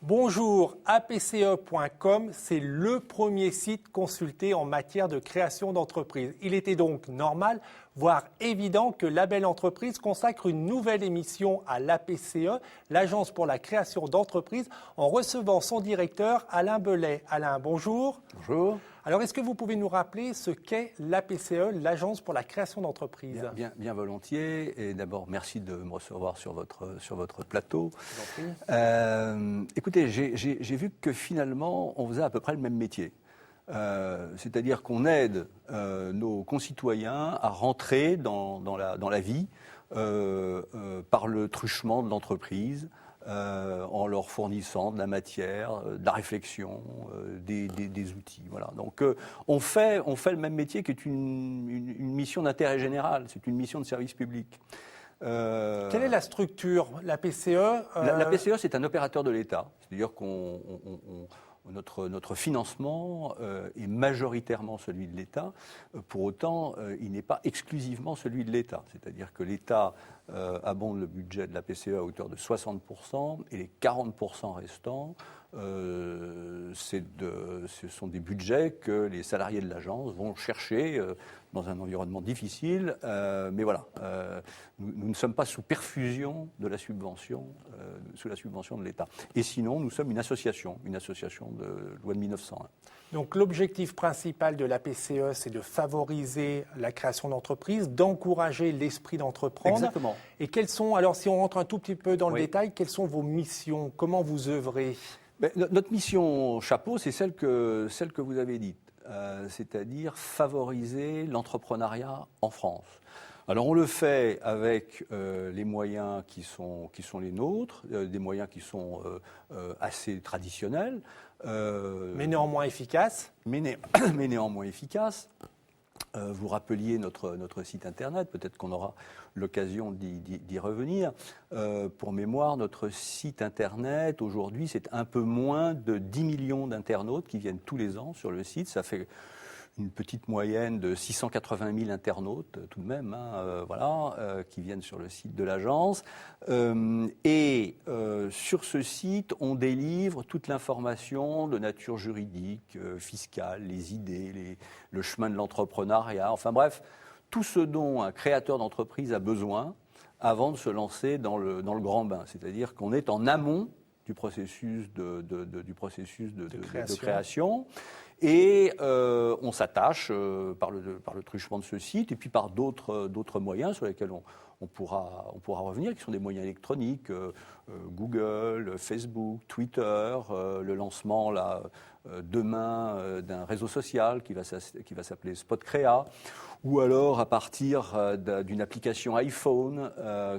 Bonjour, apce.com, c'est le premier site consulté en matière de création d'entreprise. Il était donc normal, voire évident, que Label Entreprise consacre une nouvelle émission à l'APCE, l'Agence pour la création d'entreprise, en recevant son directeur Alain Belay. Alain, bonjour. Bonjour. Alors, est-ce que vous pouvez nous rappeler ce qu'est l'APCE, l'Agence pour la création d'entreprise ? Bien volontiers. Et d'abord, merci de me recevoir sur votre plateau. Écoutez, j'ai vu que finalement, on faisait à peu près le même métier. C'est-à-dire qu'on aide nos concitoyens à rentrer dans la vie par le truchement de l'entreprise, en leur fournissant de la matière, de la réflexion, des outils. Voilà. Donc on fait le même métier qui est une mission d'intérêt général, c'est une mission de service public. Quelle est la structure, la PCE La PCE, c'est un opérateur de l'État. C'est-à-dire notre financement est majoritairement celui de l'État. Pour autant, il n'est pas exclusivement celui de l'État. C'est-à-dire que l'État abonde le budget de la PCE à hauteur de 60% et les 40% restants, ce sont des budgets que les salariés de l'agence vont chercher dans un environnement difficile. Mais voilà, nous ne sommes pas sous perfusion de la subvention, sous la subvention de l'État. Et sinon, nous sommes une association de loi de 1901. Donc l'objectif principal de la PCE, c'est de favoriser la création d'entreprises, d'encourager l'esprit d'entreprendre. Exactement. Et quelles sont, alors si on rentre un tout petit peu dans le détail, quelles sont vos missions ? Comment vous œuvrez ? Notre mission chapeau, c'est celle que vous avez dite, c'est-à-dire favoriser l'entrepreneuriat en France. Alors on le fait avec les moyens qui sont les nôtres, des moyens qui sont assez traditionnels. Mais néanmoins efficaces. Mais néanmoins efficaces. Vous rappeliez notre site internet, peut-être qu'on aura l'occasion d'y revenir. Pour mémoire, notre site internet, aujourd'hui, c'est un peu moins de 10 millions d'internautes qui viennent tous les ans sur le site. Ça fait une petite moyenne de 680 000 internautes tout de même, qui viennent sur le site de l'agence. Sur ce site, on délivre toute l'information de nature juridique, fiscale, les idées, le chemin de l'entrepreneuriat, enfin bref, tout ce dont un créateur d'entreprise a besoin avant de se lancer dans le grand bain. C'est-à-dire qu'on est en amont du processus de création. Et on s'attache par le truchement de ce site et puis par d'autres moyens sur lesquels on pourra revenir, qui sont des moyens électroniques, Google, Facebook, Twitter, le lancement demain d'un réseau social qui va s'appeler SpotCrea, ou alors à partir d'une application iPhone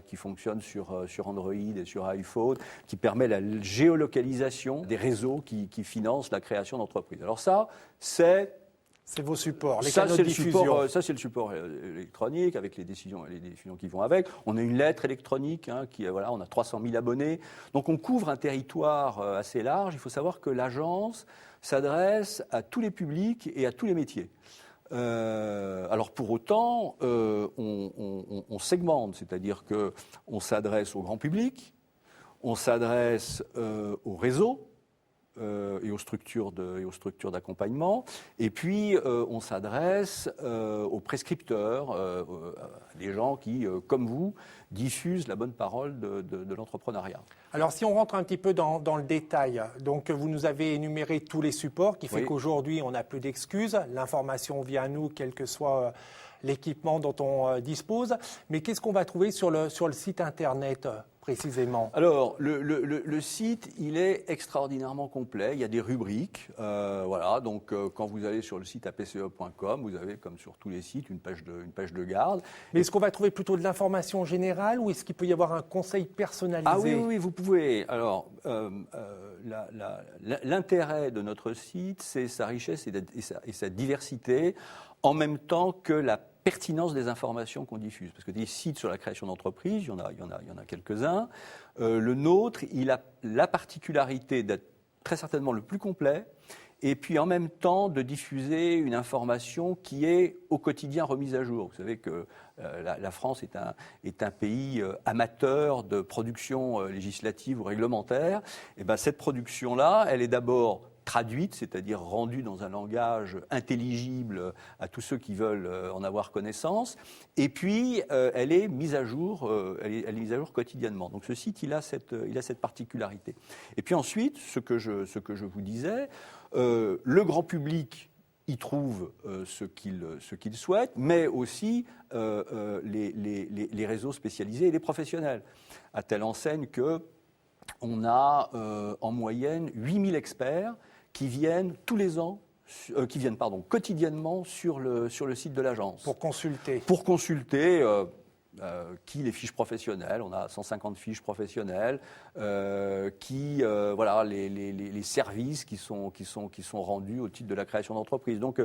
qui fonctionne sur Android et sur iPhone, qui permet la géolocalisation des réseaux qui financent la création d'entreprises. Alors ça, c'est vos supports, les canaux de diffusion. Ça, c'est le support électronique avec les décisions qui vont avec. On a une lettre électronique, on a 300 000 abonnés. Donc on couvre un territoire assez large. Il faut savoir que l'agence s'adresse à tous les publics et à tous les métiers. Alors pour autant, on segmente, c'est-à-dire qu'on s'adresse au grand public, on s'adresse au réseau, et aux structures d'accompagnement. Et puis, on s'adresse aux prescripteurs, des gens qui, comme vous, diffusent la bonne parole de l'entrepreneuriat. Alors, si on rentre un petit peu dans le détail, donc vous nous avez énuméré tous les supports, qui fait qu'aujourd'hui, on n'a plus d'excuses. L'information vient à nous, quel que soit l'équipement dont on dispose. Mais qu'est-ce qu'on va trouver sur le site Internet précisément ? Alors, le site, il est extraordinairement complet. Il y a des rubriques. Donc, quand vous allez sur le site apce.com, vous avez, comme sur tous les sites, une page de garde. Mais est-ce qu'on va trouver plutôt de l'information générale ou est-ce qu'il peut y avoir un conseil personnalisé ? Ah oui, vous pouvez. Alors, l'intérêt de notre site, c'est sa richesse et sa diversité, en même temps que la pertinence des informations qu'on diffuse. Parce que des sites sur la création d'entreprise, il y en a quelques-uns. Le nôtre, il a la particularité d'être très certainement le plus complet et puis en même temps de diffuser une information qui est au quotidien remise à jour. Vous savez que la France est un pays amateur de production législative ou réglementaire. Et ben, cette production-là, elle est d'abord traduite, c'est-à-dire rendue dans un langage intelligible à tous ceux qui veulent en avoir connaissance, et puis elle est mise à jour, elle est mise à jour quotidiennement. Donc ce site, il a cette particularité. Et puis ensuite, ce que je vous disais, le grand public y trouve ce qu'il souhaite, mais aussi les réseaux spécialisés et les professionnels, à telle enseigne qu'on a en moyenne 8000 experts qui viennent tous les ans, quotidiennement sur le site de l'agence. Pour consulter. Pour consulter les fiches professionnelles, on a 150 fiches professionnelles, les services qui sont rendus au titre de la création d'entreprise. Donc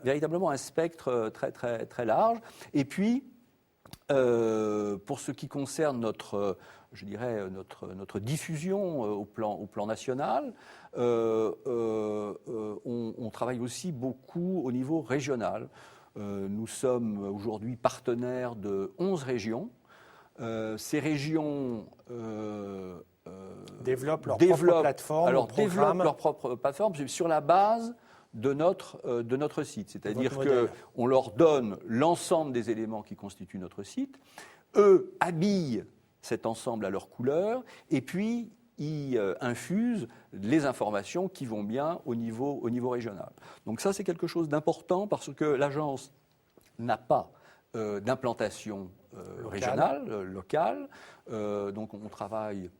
véritablement un spectre très, très, très large. Et puis, pour ce qui concerne notre diffusion au plan national, on travaille aussi beaucoup au niveau régional. Nous sommes aujourd'hui partenaires de 11 régions. Ces régions développent leur propre plateforme, développent leur propre plateforme sur la base de notre site. C'est-à-dire qu'on leur donne l'ensemble des éléments qui constituent notre site. Eux habillent cet ensemble à leur couleur, et puis ils infusent les informations qui vont bien au niveau régional. Donc ça, c'est quelque chose d'important parce que l'agence n'a pas d'implantation régionale, locale. Donc on travaille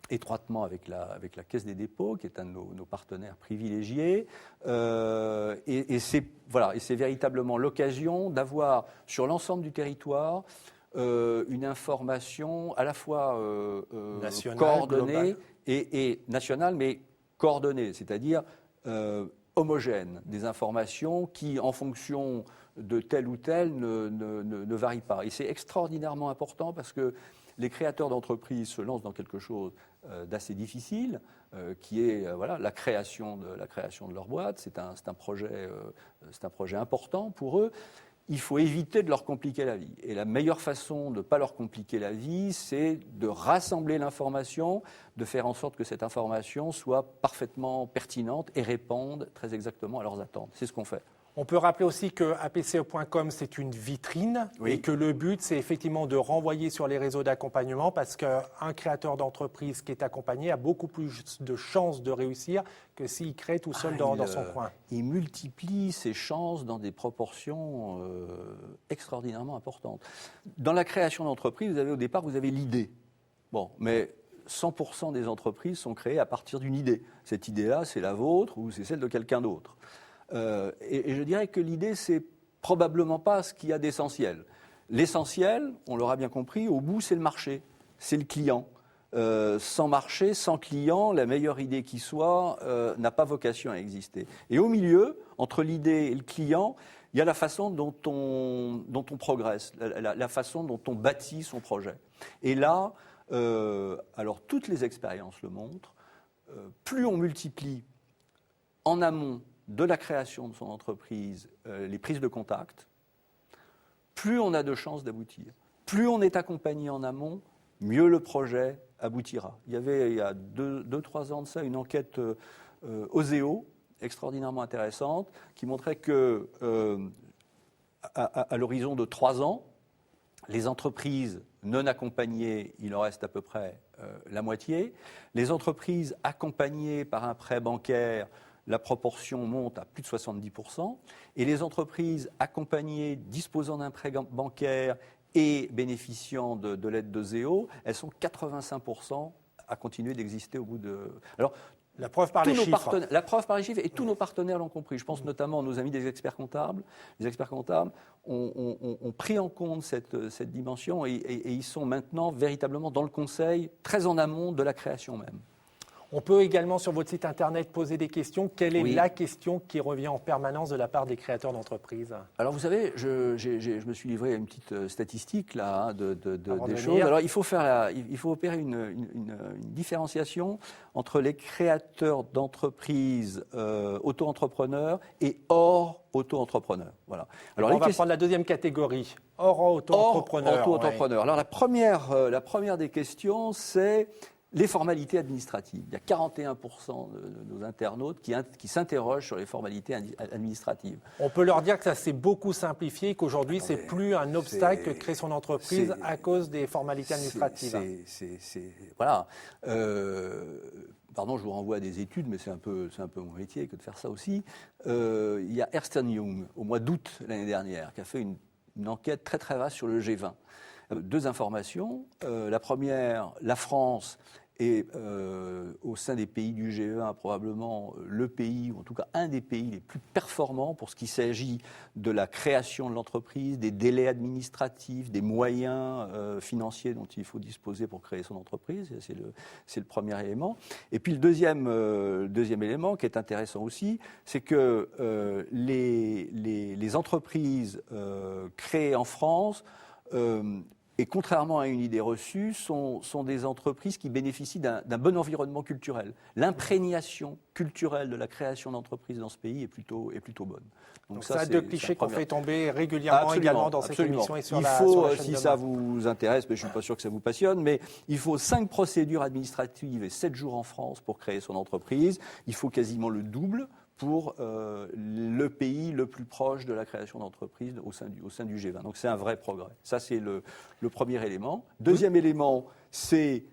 étroitement avec la Caisse des dépôts, qui est un de nos partenaires privilégiés. Et c'est véritablement l'occasion d'avoir sur l'ensemble du territoire une information à la fois coordonnée et nationale, mais coordonnée, c'est-à-dire homogène, des informations qui, en fonction de tel ou tel, ne varient pas. Et c'est extraordinairement important parce que les créateurs d'entreprises se lancent dans quelque chose d'assez difficile, qui est la création de leur boîte. C'est un projet important pour eux. Il faut éviter de leur compliquer la vie. Et la meilleure façon de ne pas leur compliquer la vie, c'est de rassembler l'information, de faire en sorte que cette information soit parfaitement pertinente et réponde très exactement à leurs attentes. C'est ce qu'on fait. On peut rappeler aussi que apce.com, c'est une vitrine, oui, et que le but, c'est effectivement de renvoyer sur les réseaux d'accompagnement parce qu'un créateur d'entreprise qui est accompagné a beaucoup plus de chances de réussir que s'il crée tout seul dans son coin. Il multiplie ses chances dans des proportions extraordinairement importantes. Dans la création d'entreprise, au départ, vous avez l'idée. Bon, mais 100% des entreprises sont créées à partir d'une idée. Cette idée-là, c'est la vôtre ou c'est celle de quelqu'un d'autre. Et je dirais que l'idée, c'est probablement pas ce qu'il y a d'essentiel. L'essentiel, on l'aura bien compris, au bout, c'est le marché, c'est le client. Sans marché, sans client, la meilleure idée qui soit n'a pas vocation à exister. Et au milieu, entre l'idée et le client, il y a la façon dont on progresse, la façon dont on bâtit son projet. Et là, alors toutes les expériences le montrent, plus on multiplie en amont de la création de son entreprise, les prises de contact, plus on a de chances d'aboutir. Plus on est accompagné en amont, mieux le projet aboutira. Il y avait, il y a 2-3 ans de ça, une enquête Oseo, extraordinairement intéressante, qui montrait que à l'horizon de 3 ans, les entreprises non accompagnées, il en reste à peu près la moitié. Les entreprises accompagnées par un prêt bancaire, la proportion monte à plus de 70%, et les entreprises accompagnées, disposant d'un prêt bancaire et bénéficiant de l'aide de Zéo, elles sont 85% à continuer d'exister au bout de... Alors, la preuve par les chiffres. La preuve par les chiffres, et tous nos partenaires l'ont compris. Je pense notamment à nos amis des experts comptables. Les experts comptables ont pris en compte cette dimension et ils sont maintenant véritablement dans le conseil, très en amont de la création même. On peut également sur votre site internet poser des questions. Quelle est Oui. la question qui revient en permanence de la part des créateurs d'entreprises? Alors vous savez, je me suis livré à une petite statistique là Avant de des venir. choses. Alors il faut opérer une différenciation entre les créateurs d'entreprises auto-entrepreneurs et hors auto-entrepreneurs. Voilà. Alors on va prendre la deuxième catégorie, hors auto-entrepreneur. Auto-entrepreneur. Alors la première des questions, c'est les formalités administratives. Il y a 41% de nos internautes qui s'interrogent sur les formalités administratives. On peut leur dire que ça s'est beaucoup simplifié, qu'aujourd'hui, c'est plus un obstacle que de créer son entreprise à cause des formalités administratives. Voilà. Pardon, je vous renvoie à des études, mais c'est un peu mon métier que de faire ça aussi. Il y a Ernst & Young, au mois d'août l'année dernière, qui a fait une enquête très très vaste sur le G20. Deux informations. La première, la France est au sein des pays du G20 probablement le pays, ou en tout cas un des pays les plus performants pour ce qui s'agit de la création de l'entreprise, des délais administratifs, des moyens financiers dont il faut disposer pour créer son entreprise. C'est le premier élément. Et puis le deuxième élément qui est intéressant aussi, c'est que les entreprises créées en France et contrairement à une idée reçue, sont des entreprises qui bénéficient d'un bon environnement culturel. L'imprégnation culturelle de la création d'entreprises dans ce pays est plutôt bonne. Donc ça, deux clichés qu'on fait tomber régulièrement également dans cette émission et sur la chaîne si de ça Demain. vous intéresse, mais je ne suis pas sûr que ça vous passionne, mais il faut 5 procédures administratives et 7 jours en France pour créer son entreprise. Il faut quasiment le double pour le pays le plus proche de la création d'entreprises au sein du G20. Donc c'est un vrai progrès. Ça, c'est le premier élément. Deuxième élément, c'est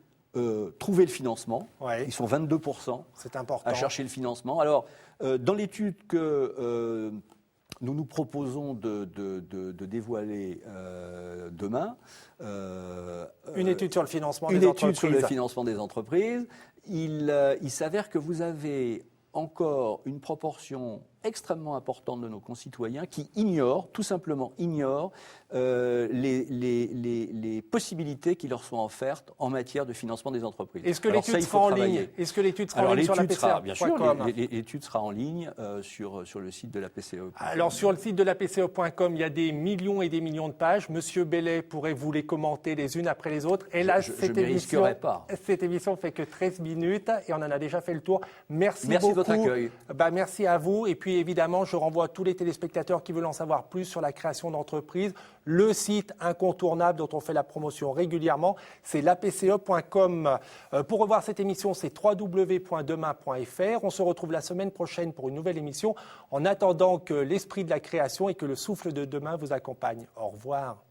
trouver le financement. Ouais. Ils sont 22% C'est important. à chercher le financement. Alors, dans l'étude que nous proposons de dévoiler demain, Une étude sur le financement des une entreprises. étude sur le financement des entreprises, il s'avère que vous avez encore une proportion extrêmement importante de nos concitoyens qui tout simplement ignorent les possibilités qui leur sont offertes en matière de financement des entreprises. Est-ce que Alors l'étude ça, il sera faut en travailler. ligne? Est-ce que l'étude sera en Alors ligne sur la l'étude sera, bien sûr, PCE.com? l'étude sera en ligne sur le site de la PCE. Alors sur le site de la PCE.com, il y a des millions et des millions de pages. Monsieur Bellet pourrait vous les commenter les unes après les autres. Et là, Je m'y risquerai pas. Cette émission fait que 13 minutes et on en a déjà fait le tour. Merci Merci de beaucoup. votre accueil. Merci à vous. Et puis évidemment, je renvoie tous les téléspectateurs qui veulent en savoir plus sur la création d'entreprises. Le site incontournable dont on fait la promotion régulièrement, c'est lapce.com. Pour revoir cette émission, c'est www.demain.fr. On se retrouve la semaine prochaine pour une nouvelle émission. En attendant que l'esprit de la création et que le souffle de demain vous accompagne. Au revoir.